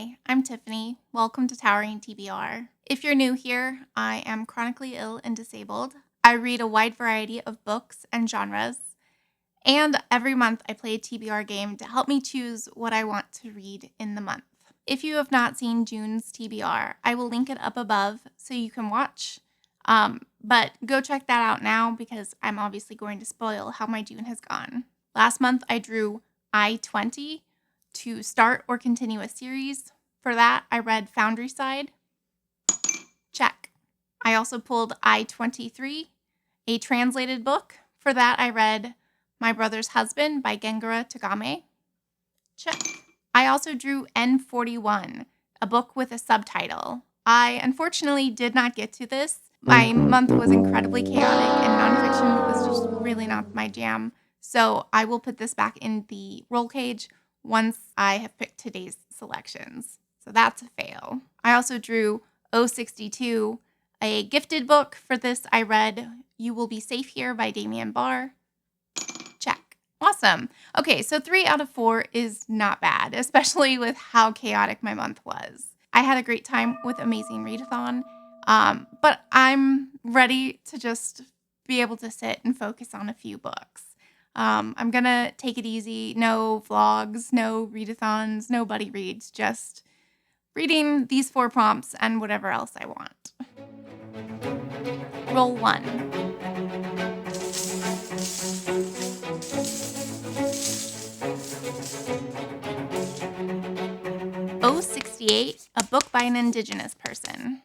Hi, I'm Tiffany. Welcome to Towering TBR. If you're new here, I am chronically ill and disabled. I read a wide variety of books and genres, and every month I play a TBR game to help me choose what I want to read in the month. If you have not seen June's TBR, I will link it up above so you can watch. But go check that out now because I'm obviously going to spoil how my June has gone. Last month I drew I-20 to start or continue a series. For that, I read Foundry Side. Check. I also pulled I-23, a translated book. For that, I read My Brother's Husband by Gengara Tagame. Check. I also drew N41, a book with a subtitle. I unfortunately did not get to this. My month was incredibly chaotic and nonfiction was just really not my jam. So I will put this back in the roll cage once I have picked today's selections. So that's a fail. I also drew 062, a gifted book. For this, I read You Will Be Safe Here by Damien Barr. Check. Awesome. Okay, so 3 out of 4 is not bad, especially with how chaotic my month was. I had a great time with Amazing Readathon, but I'm ready to just be able to sit and focus on a few books. I'm going to take it easy. No vlogs, no readathons, no buddy reads, just reading these 4 prompts and whatever else I want. Roll 1. O68, a book by an Indigenous person.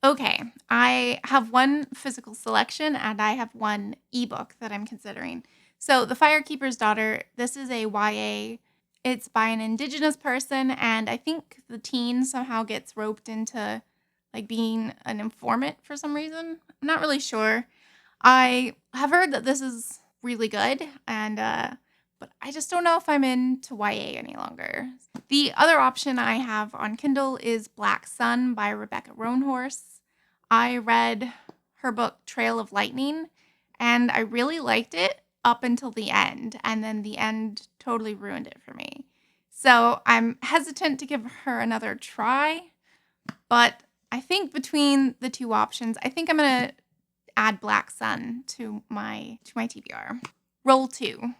Okay, I have 1 physical selection and I have 1 ebook that I'm considering. So The Firekeeper's Daughter, this is a YA. It's by an Indigenous person, and I think the teen somehow gets roped into like being an informant for some reason. I'm not really sure. I have heard that this is really good, and but I just don't know if I'm into YA any longer. The other option I have on Kindle is Black Sun by Rebecca Roanhorse. I read her book Trail of Lightning, and I really liked it up until the end, and then the end totally ruined it for me. So I'm hesitant to give her another try, but I think between the 2 options, I think I'm going to add Black Sun to my TBR. Roll 2.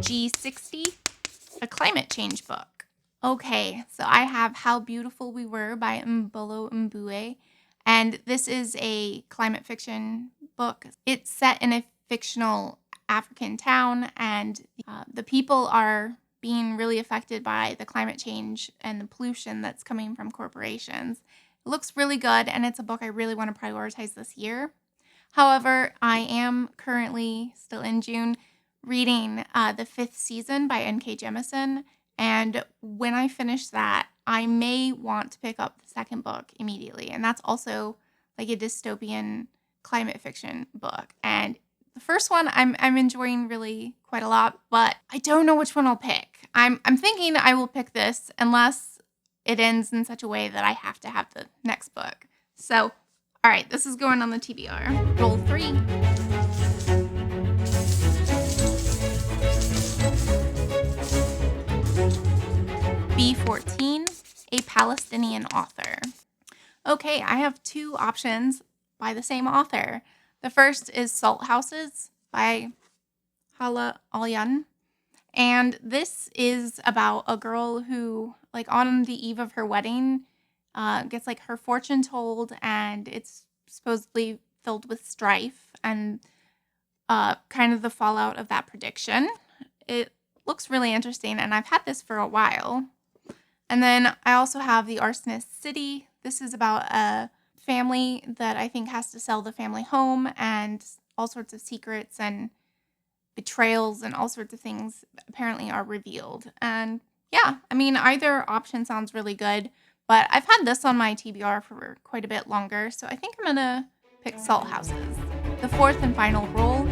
G60, a climate change book. Okay, so I have How Beautiful We Were by Mbolo Mbue, and this is a climate fiction book. It's set in a fictional African town, and the people are being really affected by the climate change and the pollution that's coming from corporations. It looks really good, and it's a book I really want to prioritize this year. However, I am currently, still in June, reading the 5th season by N.K. Jemisin, and when I finish that, I may want to pick up the 2nd book immediately, and that's also like a dystopian climate fiction book. And the first one I'm enjoying really quite a lot, but I don't know which one I'll pick. I'm thinking I will pick this unless it ends in such a way that I have to have the next book. So, all right, this is going on the TBR. Roll 3. B14, a Palestinian author. Okay, I have 2 options by the same author. The first is Salt Houses by Hala Alyan. And this is about a girl who, like, on the eve of her wedding, gets, like, her fortune told, and it's supposedly filled with strife and kind of the fallout of that prediction. It looks really interesting, and I've had this for a while. And then I also have The Arsonist City. This is about a family that I think has to sell the family home, and all sorts of secrets and betrayals and all sorts of things apparently are revealed. And yeah, I mean, either option sounds really good, but I've had this on my TBR for quite a bit longer, so I think I'm gonna pick Salt Houses. The 4th and final roll.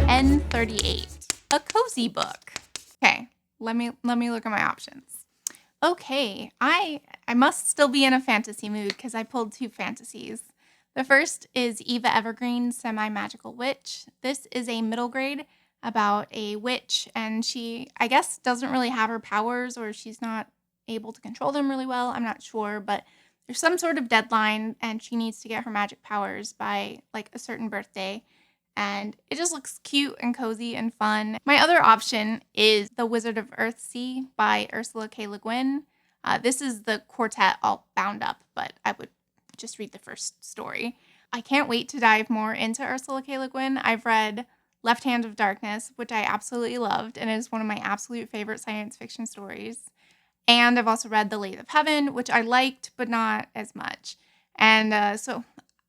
N38, a cozy book. Okay, let me look at my options. Okay, I must still be in a fantasy mood because I pulled 2 fantasies. The first is Eva Evergreen's Semi-Magical Witch. This is a middle grade about a witch, and she, I guess, doesn't really have her powers, or she's not able to control them really well. I'm not sure, but there's some sort of deadline, and she needs to get her magic powers by like a certain birthday. And it just looks cute and cozy and fun. My other option is The Wizard of Earthsea by Ursula K. Le Guin. This is the quartet all bound up, but I would just read the first story. I can't wait to dive more into Ursula K. Le Guin. I've read Left Hand of Darkness, which I absolutely loved, and is one of my absolute favorite science fiction stories. And I've also read The Lathe of Heaven, which I liked, but not as much. And so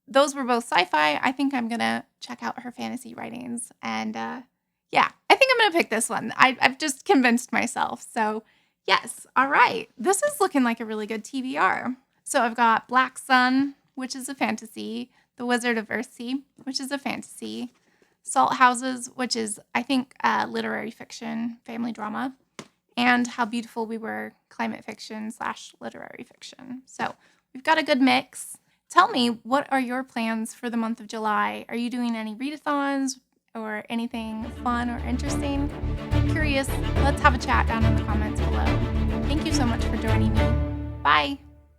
those were both sci-fi. I think I'm going to check out her fantasy writings. And yeah, I think I'm going to pick this one. I've just convinced myself. So yes, all right. This is looking like a really good TBR. So I've got Black Sun, which is a fantasy. The Wizard of Earthsea, which is a fantasy. Salt Houses, which is, I think, literary fiction, family drama. And How Beautiful We Were, climate fiction / literary fiction. So we've got a good mix. Tell me, what are your plans for the month of July? Are you doing any readathons or anything fun or interesting? I'm curious. Let's have a chat down in the comments below. Thank you so much for joining me. Bye.